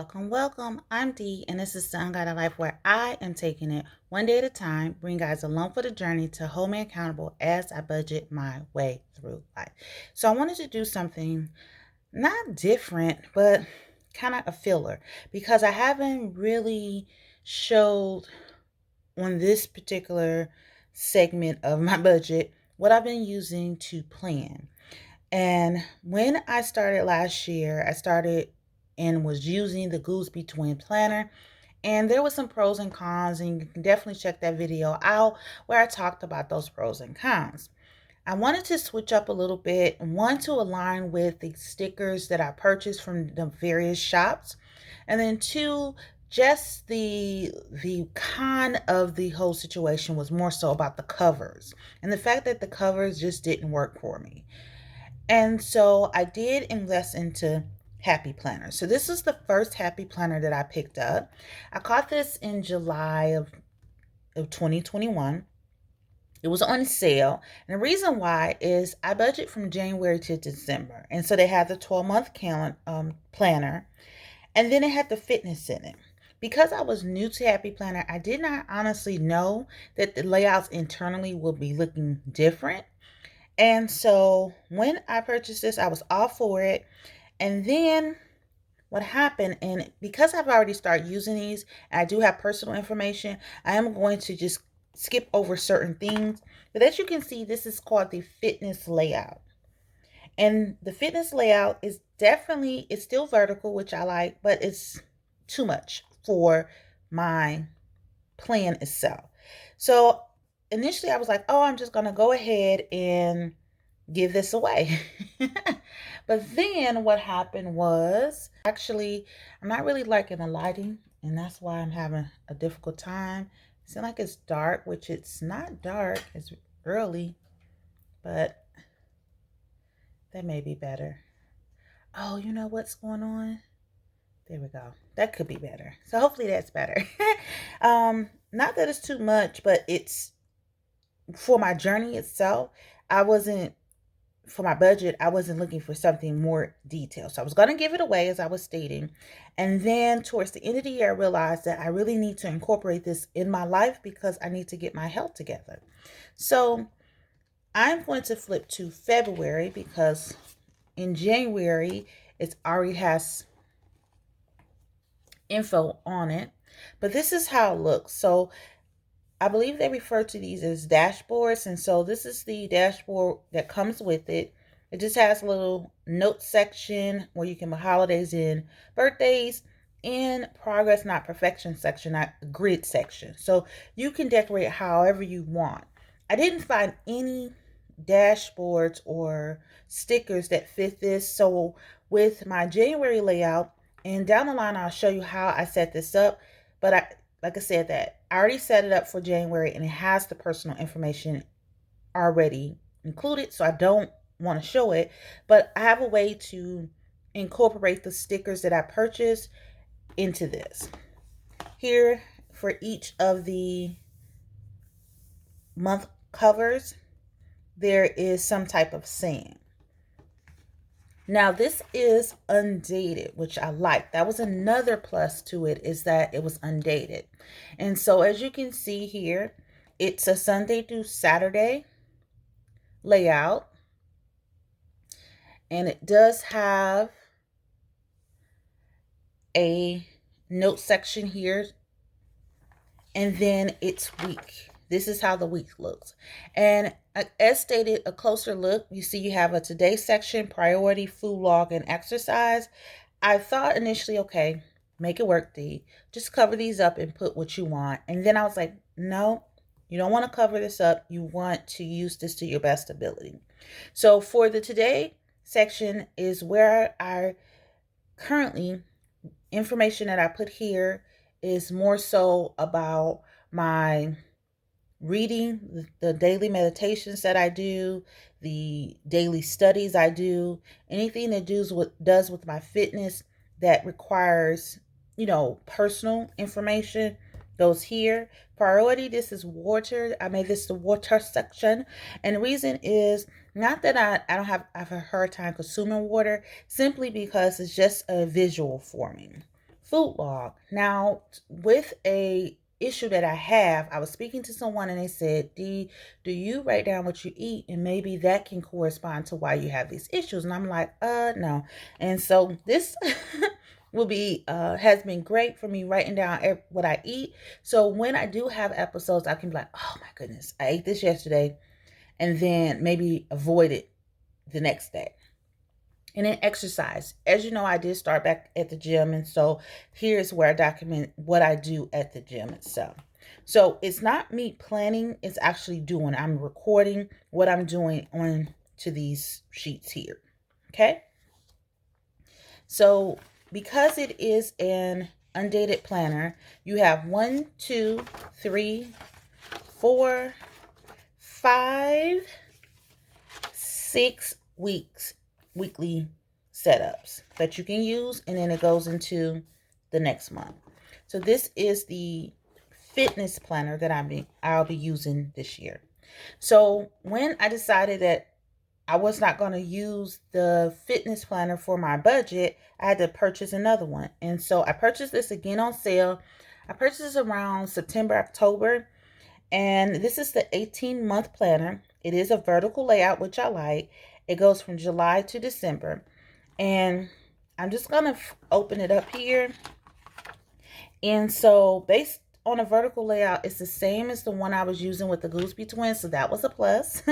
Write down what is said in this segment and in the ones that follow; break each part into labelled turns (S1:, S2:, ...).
S1: welcome. I'm Dee, and this is the Unguided Life where I am taking it one day at a time, bring guys along for the journey to hold me accountable as I budget my way through life. So I wanted to do something not different, but kind of a filler because I haven't really showed on this particular segment of my budget what I've been using to plan. And when I started last year, I started and was using the Gooseby Twin Planner. And there was some pros and cons, and you can definitely check that video out where I talked about those pros and cons. I wanted to switch up a little bit, one to align with the stickers that I purchased from the various shops, and then two, just the con of the whole situation was more so about the covers and the fact that the covers just didn't work for me. And so I did invest into Happy Planner. So this is the first Happy Planner that I picked up. I caught this in July of 2021. It was on sale. And the reason why is I budget from January to December. And so they had the 12-month planner. And then it had the fitness in it. Because I was new to Happy Planner, I did not honestly know that the layouts internally will be looking different. And so when I purchased this, I was all for it. And then what happened, and because I've already started using these, and I do have personal information, I am going to just skip over certain things. But as you can see, this is called the fitness layout. And the fitness layout is definitely, it's still vertical, which I like, but it's too much for my plan itself. So initially I was like, oh, I'm just going to go ahead and give this away. But then what happened was, actually, I'm not really liking the lighting, and that's why I'm having a difficult time. It seems like it's dark, which it's not dark. It's early, but that may be better. Oh, you know what's going on? There we go. That could be better. So hopefully that's better. Not that it's too much, but it's for my journey itself. For my budget, I wasn't looking for something more detailed. So I was going to give it away, as I was stating. And then towards the end of the year, I realized that I really need to incorporate this in my life because I need to get my health together. So I'm going to flip to February because in January, it already has info on it. But this is how it looks. So I believe they refer to these as dashboards. And so this is the dashboard that comes with it. It just has a little note section where you can put holidays in, birthdays, in progress, not perfection section, not grid section. So you can decorate however you want. I didn't find any dashboards or stickers that fit this. So with my January layout, and down the line, I'll show you how I set this up. But like I said, that I already set it up for January and it has the personal information already included. So I don't want to show it, but I have a way to incorporate the stickers that I purchased into this. Here for each of the month covers, there is some type of saying. Now this is undated, which I like. That was another plus to it, is that it was undated. And so as you can see here, it's a Sunday through Saturday layout. And it does have a note section here. And then it's week. This is how the week looks. And as stated, a closer look, you see you have a today section, priority, food log, and exercise. I thought initially, okay, make it work, Dee. Just cover these up and put what you want. And then I was like, no, you don't want to cover this up. You want to use this to your best ability. So for the today section is where I currently, information that I put here is more so about my reading, the daily meditations that I do, the daily studies I do, anything that does with my fitness that requires, personal information goes here. Priority, this is water. I made this the water section. And the reason is not that I have a hard time consuming water, simply because it's just a visual for me. food log. Now, with a issue that I was speaking to someone and they said, Dee, do you write down what you eat? And maybe that can correspond to why you have these issues. And I'm like, no. And so this will be has been great for me writing down what I eat. So when I do have episodes, I can be like, oh my goodness, I ate this yesterday, and then maybe avoid it the next day. And then exercise. As you know, I did start back at the gym. And so here's where I document what I do at the gym itself. So it's not me planning, it's actually doing. I'm recording what I'm doing on to these sheets here. Okay. So because it is an undated planner, you have 1, 2, 3, 4, 5, 6 weekly setups that you can use, and then it goes into the next month. So this is the fitness planner that I'll be using this year. So when I decided that I was not going to use the fitness planner for my budget, I had to purchase another one. And so I purchased this again on sale. I purchased this around September, October. And this is the 18-month planner. It is a vertical layout, which I like. It goes from July to December. And I'm just going to open it up here. And so based on a vertical layout, it's the same as the one I was using with the Gooseby twins. So that was a plus.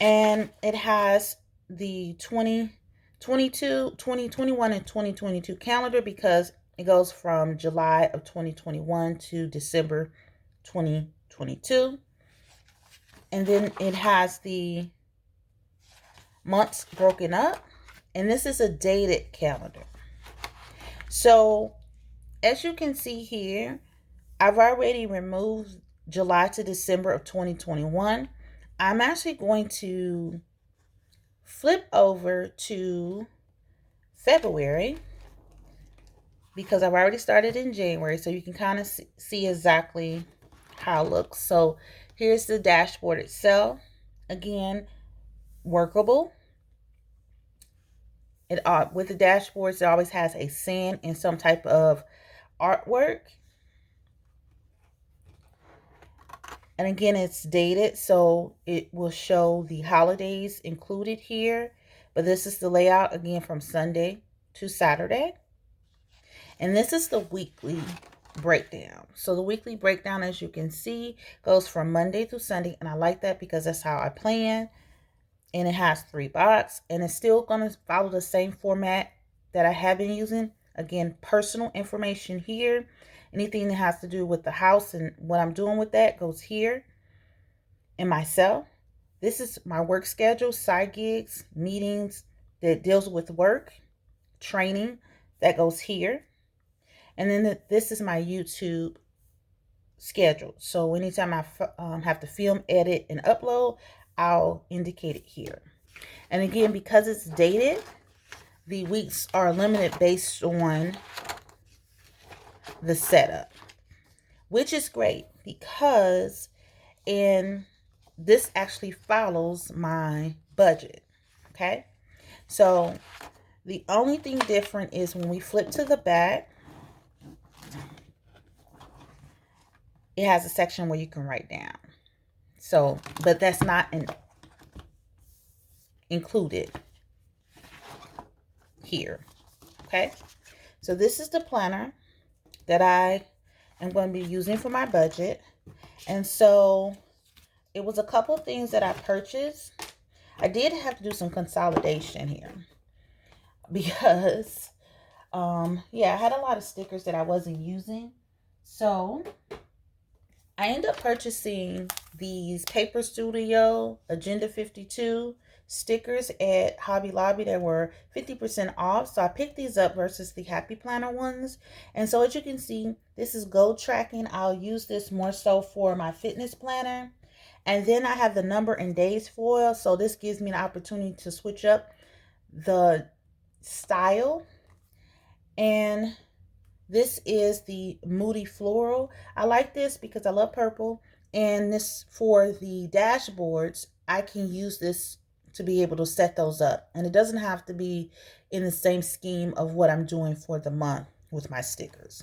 S1: And it has the 2021 and 2022 calendar because it goes from July of 2021 to December 2022. And then it has the months broken up. And this is a dated calendar. So as you can see here, I've already removed July to December of 2021. I'm actually going to flip over to February because I've already started in January, so you can kind of see exactly how it looks. So here's the dashboard itself. Again, workable. It with the dashboards, it always has a sand and some type of artwork. And again, it's dated, so it will show the holidays included here. But this is the layout, again, from Sunday to Saturday. And this is the weekly breakdown. So the weekly breakdown, as you can see, goes from Monday through Sunday. And I like that because that's how I plan. And it has 3 boxes. And it's still going to follow the same format that I have been using. Again, personal information here. Anything that has to do with the house and what I'm doing with that goes here. And myself. This is my work schedule, side gigs, meetings that deals with work, training that goes here. And then this is my YouTube schedule. So anytime I have to film, edit, and upload, I'll indicate it here. And again, because it's dated, the weeks are limited based on the setup, which is great because this actually follows my budget. Okay, so the only thing different is when we flip to the back, it has a section where you can write down. So, but that's not included here. Okay, so this is the planner that I am going to be using for my budget. And so it was a couple of things that I purchased. I did have to do some consolidation here because I had a lot of stickers that I wasn't using. So I ended up purchasing these Paper Studio Agenda 52 stickers at Hobby Lobby that were 50% off. So I picked these up versus the Happy Planner ones. And so as you can see, this is goal tracking. I'll use this more so for my fitness planner. And then I have the number and days foil. So this gives me an opportunity to switch up the style. And this is the Moody Floral. I like this because I love purple. And this, for the dashboards, I can use this to be able to set those up. And it doesn't have to be in the same scheme of what I'm doing for the month. with my stickers.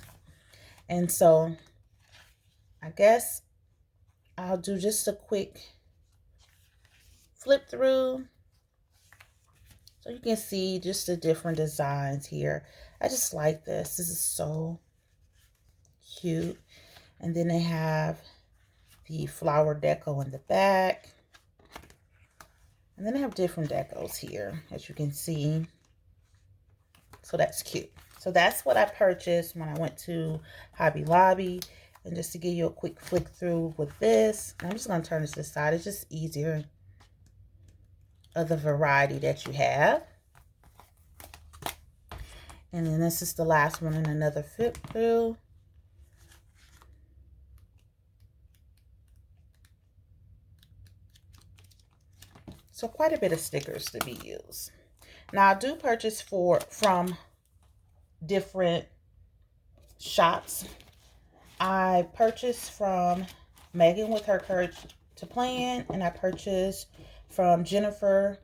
S1: And so I guess I'll do just a quick flip through so you can see just the different designs here. I just like this. This is so cute. And then they have the flower deco in the back. And then I have different decos here, as you can see. So that's cute. So that's what I purchased when I went to Hobby Lobby. And just to give you a quick flick through with this, I'm just going to turn this to the side. It's just easier of the variety that you have. And then this is the last one in another flip through. So quite a bit of stickers to be used. Now I do purchase from different shops. I purchased from Megan with her Courage to Plan, and I purchased from Jennifer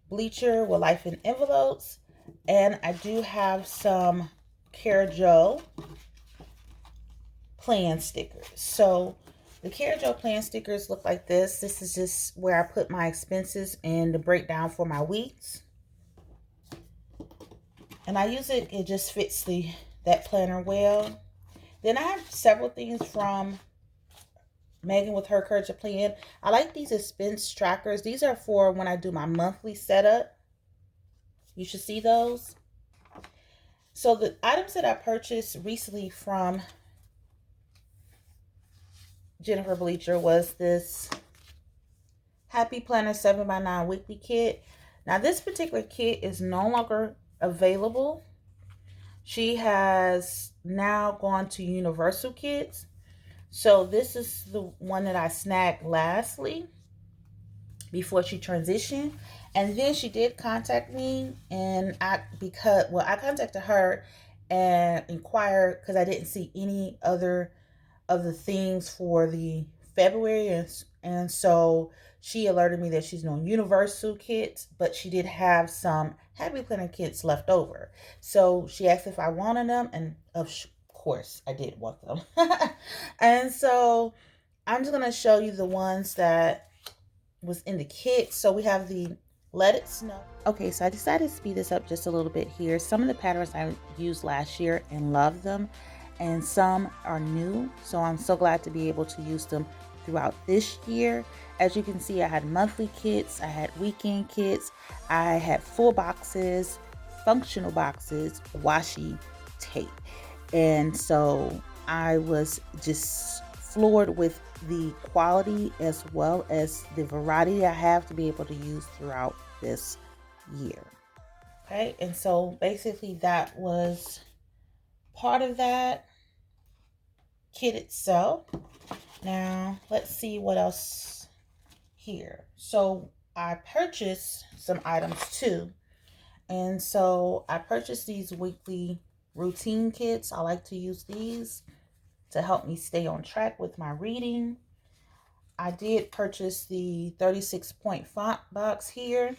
S1: Bleacher with Life in Envelopes, and I do have some Cara Jo plan stickers. So the Cara Jo plan stickers look like this. This is just where I put my expenses and the breakdown for my weeks. And I use it, it just fits that planner well. Then I have several things from Megan with her Courage to Plan. I like these expense trackers. These are for when I do my monthly setup. You should see those. So the items that I purchased recently from Jennifer Bleacher was this Happy Planner 7x9 weekly kit. Now this particular kit is no longer available. She has now gone to Universal Kits. So this is the one that I snagged lastly before she transitioned. And then she did contact me, and I contacted her and inquired because I didn't see any other of the themes for the February, and so she alerted me that she's doing Universal Kits, but she did have some Happy Planner kits left over. So she asked if I wanted them, and of course I did want them. And so I'm just gonna show you the ones that was in the kit. So we have the Let It Snow. Okay, so I decided to speed this up just a little bit here. Some of the patterns I used last year and loved them, and some are new, so I'm so glad to be able to use them throughout this year. As you can see, I had monthly kits, I had weekend kits, I had full boxes, functional boxes, washi tape. And so I was just floored with the quality as well as the variety I have to be able to use throughout this year. Okay, and so basically that was part of that kit itself. Now let's see what else here. So I purchased some items too, and so I purchased these weekly routine kits. I like to use these to help me stay on track with my reading. I did purchase the 36-point font box here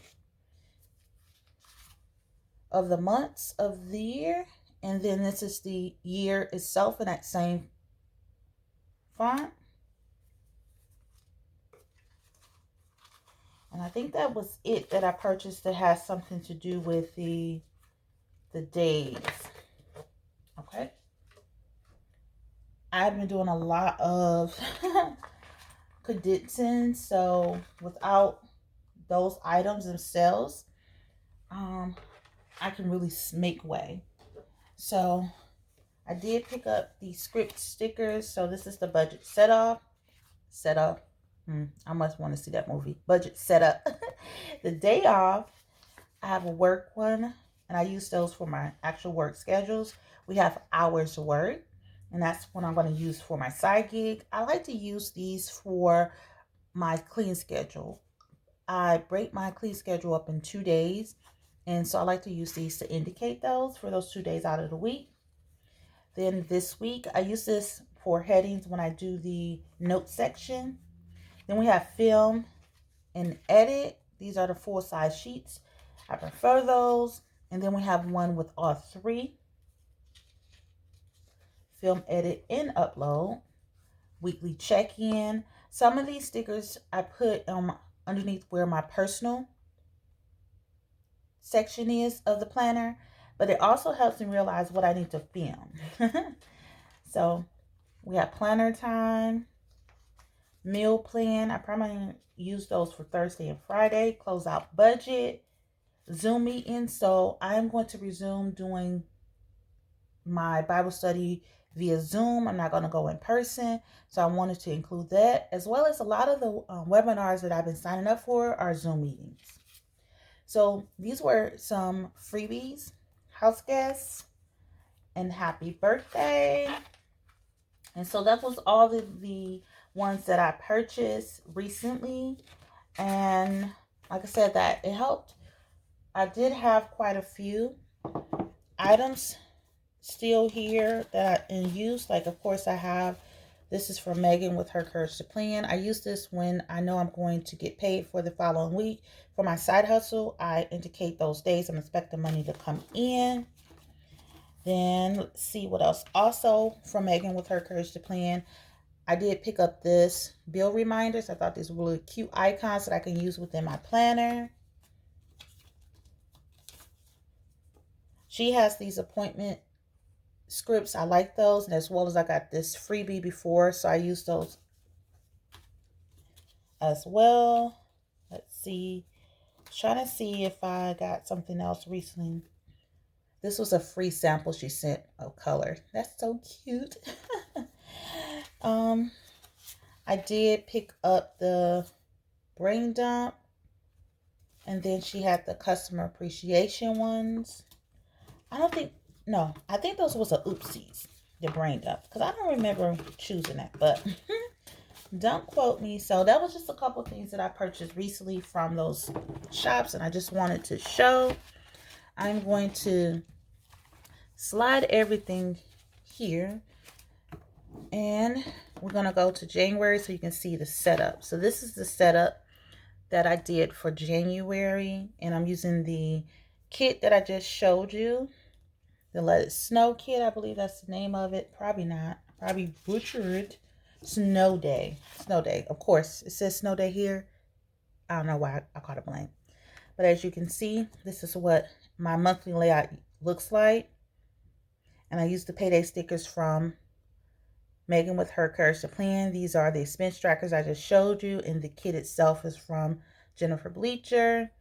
S1: of the months of the year, and then this is the year itself in that same font. And I think that was it that I purchased that has something to do with the days. Okay. I've been doing a lot of condensing, so without those items themselves, I can really make way. So I did pick up the script stickers. So this is the budget setup. I must want to see that movie. Budget setup. The day off, I have a work one, and I use those for my actual work schedules. We have hours to work, and that's what I'm going to use for my side gig. I like to use these for my clean schedule. I break my clean schedule up in 2 days, and so I like to use these to indicate those for those 2 days out of the week. Then this week, I use this for headings when I do the note section. Then we have film and edit. These are the full-size sheets. I prefer those. And then we have one with all three. film, edit, and upload. Weekly check-in. Some of these stickers I put underneath where my personal section is of the planner, but it also helps me realize what I need to film. So we have planner time, meal plan. I probably use those for Thursday and Friday. Close out budget, Zoom meeting. So I'm going to resume doing my Bible study via Zoom. I'm not going to go in person. So I wanted to include that, as well as a lot of the webinars that I've been signing up for are Zoom meetings. So these were some freebies, house guests, and happy birthday. And so that was all of the ones that I purchased recently. And like I said, that it helped. I did have quite a few items still here that I in use. Like, of course, I have, this is from Megan with her Courage to Plan. I use this when I know I'm going to get paid for the following week. For my side hustle, I indicate those days I'm expecting money to come in. Then let's see what else. Also from Megan with her Courage to Plan, I did pick up this bill reminders. I thought these were really cute icons that I can use within my planner. She has these appointment scripts. I like those, and as well as I got this freebie before, so I use those as well. Let's see. Trying to see if I got something else recently. This was a free sample she sent of color. That's so cute. I did pick up the brain dump, and then she had the customer appreciation ones. I think those was a oopsies, the brain dump, because I don't remember choosing that, but don't quote me. So that was just a couple things that I purchased recently from those shops, and I just wanted to show. I'm going to slide everything here, and we're going to go to January so you can see the setup. So this is the setup that I did for January, and I'm using the kit that I just showed you, the Let It Snow kit. I believe that's the name of it. Probably not. Probably butchered. Snow Day. Snow Day. Of course, it says Snow Day here. I don't know why I caught a blank. But as you can see, this is what my monthly layout looks like. And I used the payday stickers from Megan with her Courage to Plan. These are the expense trackers I just showed you. And the kit itself is from Jennifer Bleacher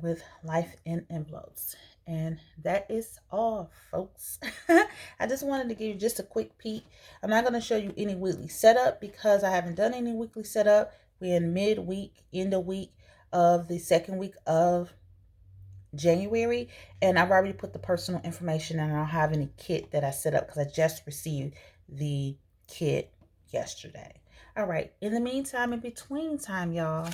S1: with Life in Envelopes. And that is all, folks. I just wanted to give you just a quick peek. I'm not going to show you any weekly setup because I haven't done any weekly setup. We're in midweek, end of week of the second week of January. And I've already put the personal information, and I don't have any kit that I set up because I just received the kit yesterday. All right. In the meantime, in between time, y'all,